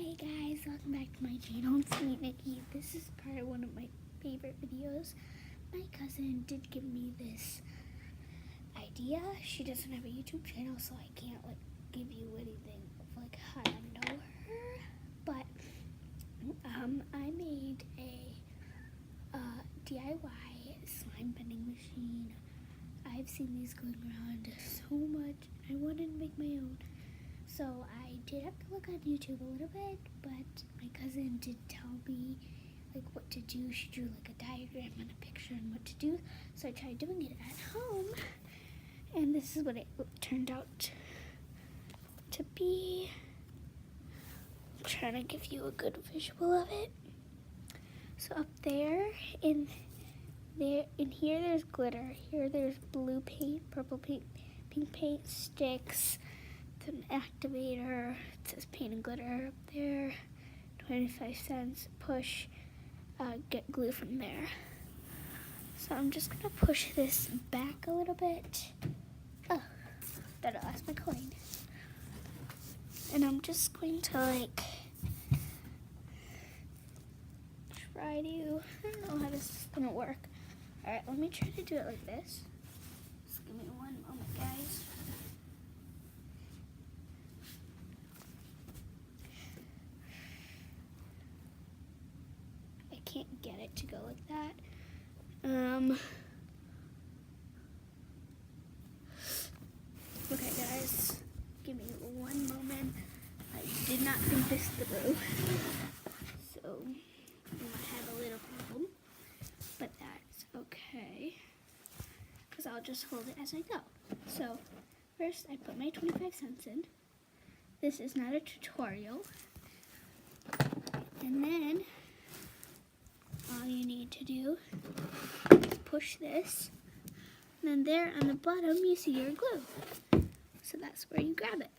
Hey guys, welcome back to my channel. It's me, Nikki. This is part of one of my favorite videos. My cousin did give me this idea. She doesn't have a YouTube channel, so I can't give you anything of how I know her. But I made a DIY slime vending machine. I've seen these going around so much, and I wanted to make my own. So I did have to look on YouTube a little bit, but my cousin did tell me what to do. She drew a diagram and a picture and what to do. So I tried doing it at home, and this is what it turned out to be. I'm trying to give you a good visual of it. So up there, in here there's glitter. Here there's blue paint, purple paint, pink paint, sticks. An activator. It says paint and glitter up there. 25 cents. Push. Get glue from there. So I'm just gonna push this back a little bit. Oh, that I lost my coin. And I'm just going to try to. I don't know how this is gonna work. All right, let me try to do it like this. Just give me one moment, guys. Can't get it to go like that. Okay guys, give me one moment. I did not think this through, so I might have a little problem, but that's okay, because I'll just hold it as I go. So first I put my 25 cents in. This is not a tutorial. And then all you need to do is push this, and then there on the bottom you see your glue. So that's where you grab it.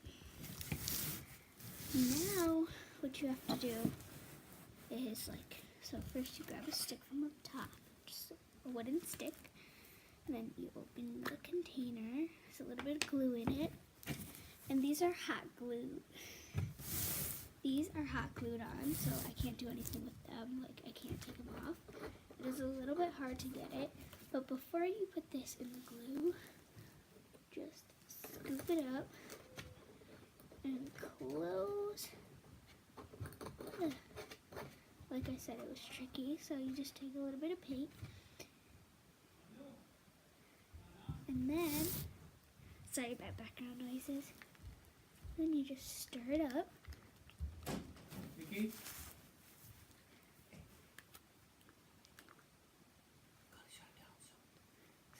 Now what you have to do is so first you grab a stick from up top, just a wooden stick, and then you open the container. There's a little bit of glue in it, and these are hot glue. These are hot glued on, so I can't do anything with them. I can't take them off. It is a little bit hard to get it, but before you put this in the glue, just scoop it up and close. Like I said, it was tricky, so you just take a little bit of paint, and then, sorry about background noises, then you just stir it up.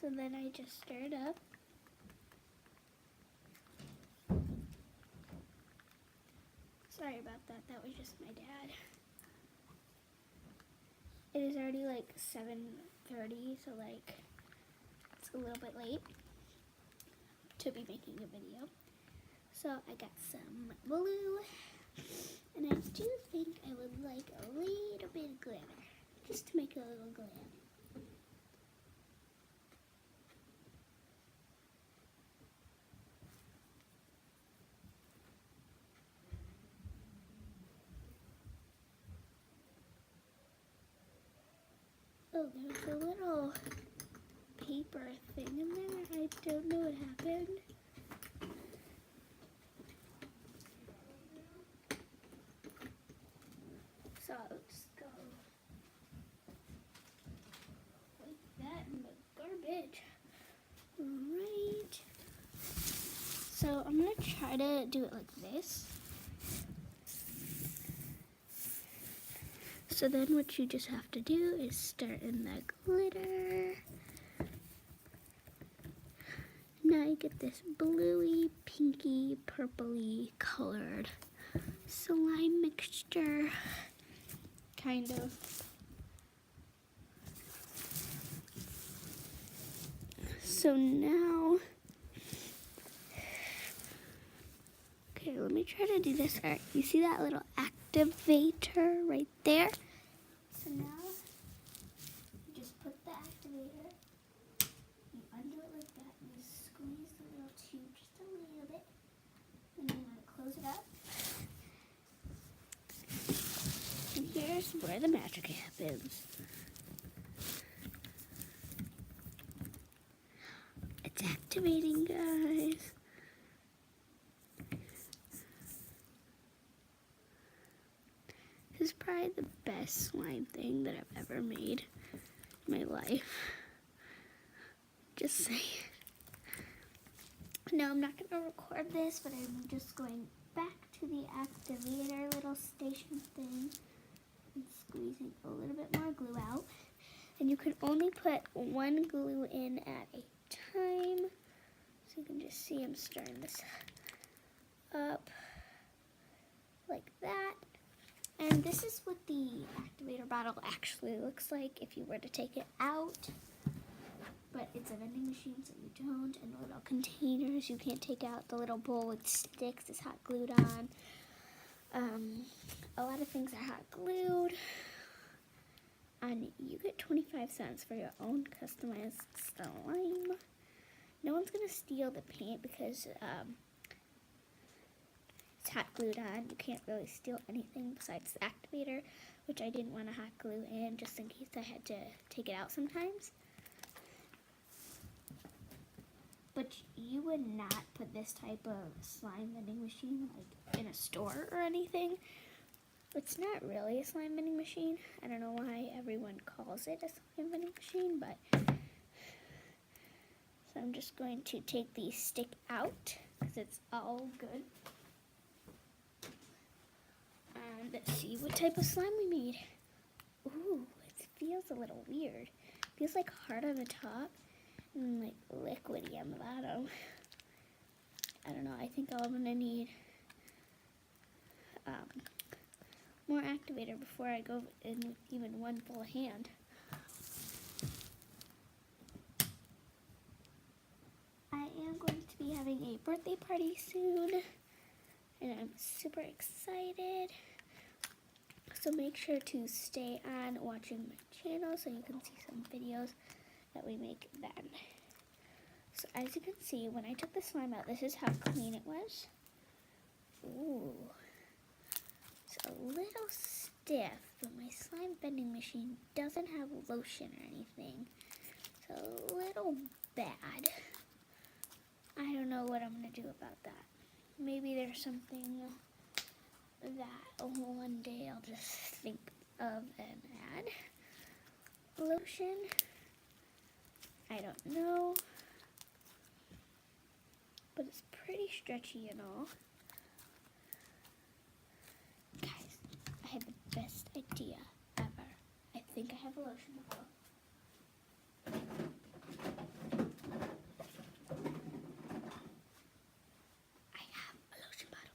So then I just stir it up. Sorry about that, that was just my dad. It is already 7:30, so it's a little bit late to be making a video. So I got some blue, and I do think I would like a little bit of glitter, just to make a little glam. Oh, there's a little paper thing in there. I don't know what happened. So I'll just go like that in the garbage. Alright. So I'm going to try to do it like this. So then what you just have to do is start in the glitter. Now you get this bluey, pinky, purpley colored slime mixture. Kind of. So now, okay, let me try to do this. All right, you see that little activator right there? So now, you just put the activator, you undo it like that, and you squeeze the little tube just a little bit, and then you want to close it up. is where the magic happens. It's activating, guys. This is probably the best slime thing that I've ever made in my life. Just saying. No, I'm not going to record this, but I'm just going back to the activator little station thing and squeezing a little bit more glue out. And you can only put one glue in at a time. So you can just see I'm stirring this up like that. And this is what the activator bottle actually looks like if you were to take it out. But it's a vending machine, so you don't. And the little containers you can't take out. The little bowl with sticks is hot glued on. A lot of things are hot glued. And you get 25 cents for your own customized slime. No one's going to steal the paint because it's hot glued on. You can't really steal anything besides the activator, which I didn't want to hot glue in just in case I had to take it out sometimes. But you would not put this type of slime vending machine like in a store or anything. It's not really a slime vending machine. I don't know why everyone calls it a slime vending machine, but so I'm just going to take the stick out because it's all good. And let's see what type of slime we made. Ooh, it feels a little weird. It feels like hard on the top and like liquidy on the bottom. I don't know, I think I'm gonna need more activator before I go in with even one full hand. I am going to be having a birthday party soon, and I'm super excited. So make sure to stay on watching my channel so you can see some videos that we make then. So as you can see, when I took the slime out, this is how clean it was. Ooh. It's a little stiff, but my slime vending machine doesn't have lotion or anything. It's a little bad. I don't know what I'm going to do about that. Maybe there's something that one day I'll just think of and add lotion. I don't know. But it's pretty stretchy and all. Guys, I had the best idea ever. I think I have a lotion bottle. I have a lotion bottle.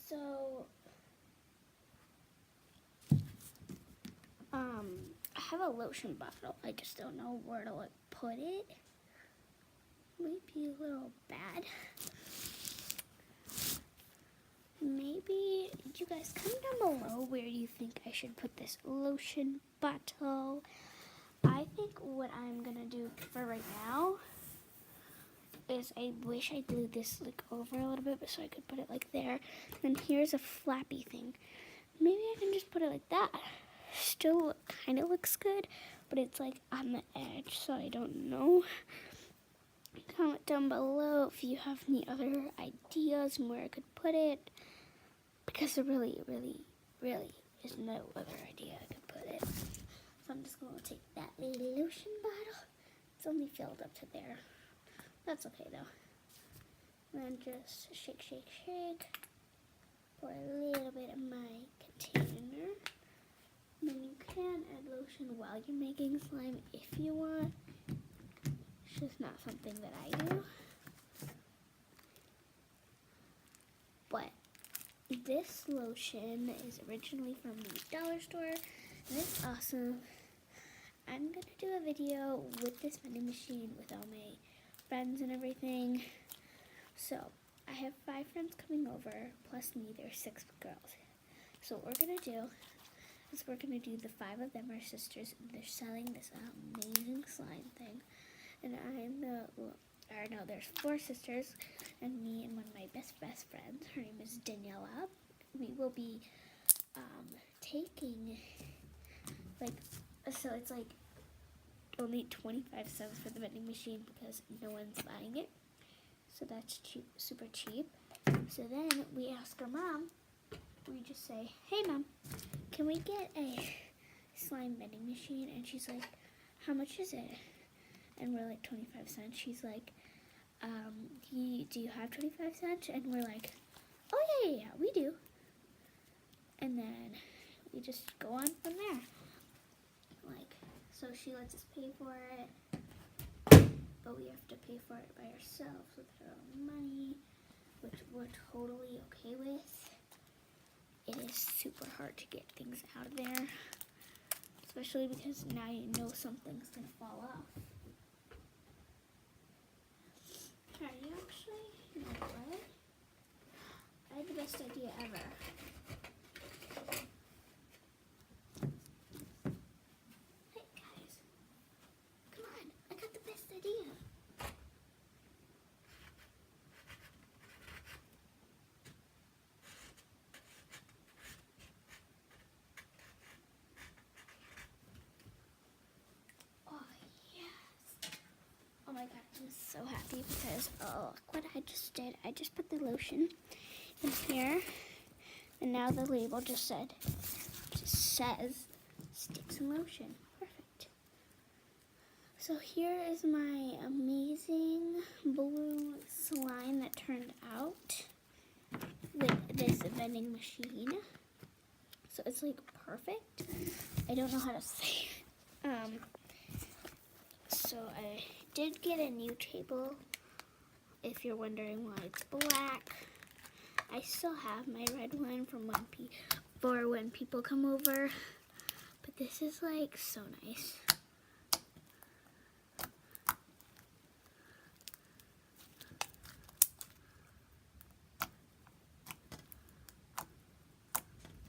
So, I have a lotion bottle. I just don't know where to like put it. Might be a little bad. Maybe you guys comment down below where you think I should put this lotion bottle. I think what I'm gonna do for right now is I wish I glued this like over a little bit so I could put it like there. And here's a flappy thing. Maybe I can just put it like that. Still kind of looks good, but it's like on the edge, so I don't know. Comment down below if you have any other ideas and where I could put it, because there really is no other idea I could put it. So I'm just going to take that lotion bottle. It's only filled up to there. That's okay though. And then just shake, shake, shake. Pour a little bit of my container. And then you can add lotion while you're making slime if you want. It's just It's not something that I do. But this lotion is originally from the dollar store, and it's awesome. I'm going to do a video with this vending machine with all my friends and everything. So, I have 5 friends coming over, plus me, there's 6 girls. So what we're going to do is we're going to do the 5 of them are sisters, and they're selling this amazing slime thing. And I'm there's 4 sisters, and me and one of my best friends. Her name is Daniela. We will be taking, so it's like only 25 cents for the vending machine because no one's buying it. So that's cheap, super cheap. So then we ask our mom, we just say, hey mom, can we get a slime vending machine? And she's like, how much is it? And we're like, 25 cents. She's like, do you have 25 cents? And we're like, oh yeah, we do. And then we just go on from there. So she lets us pay for it, but we have to pay for it by ourselves with our own money, which we're totally okay with. It is super hard to get things out of there, especially because now you know something's gonna fall off. You know what? I had the best idea ever. Oh my god, I'm so happy because look what I just did. I just put the lotion in here, and now the label just says sticks and lotion. Perfect. So here is my amazing blue slime that turned out with this vending machine. So it's like perfect. I don't know how to say it. So I did get a new table, if you're wondering why it's black. I still have my red one from when people come over, but this is like so nice.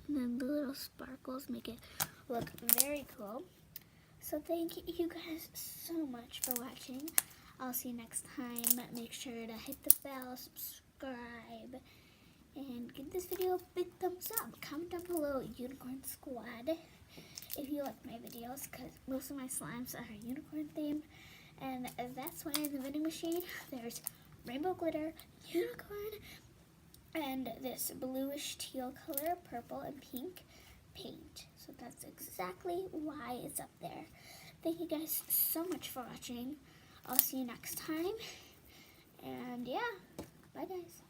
And then the little sparkles make it look very cool. So thank you guys so much for watching. I'll see you next time. Make sure to hit the bell, subscribe, and give this video a big thumbs up. Comment down below Unicorn Squad if you like my videos, because most of my slimes are unicorn themed. And that's why in the vending machine there's rainbow glitter, unicorn, and this bluish teal color, purple and pink paint. So that's exactly why it's up there. Thank you guys so much for watching. I'll see you next time. And yeah, bye guys.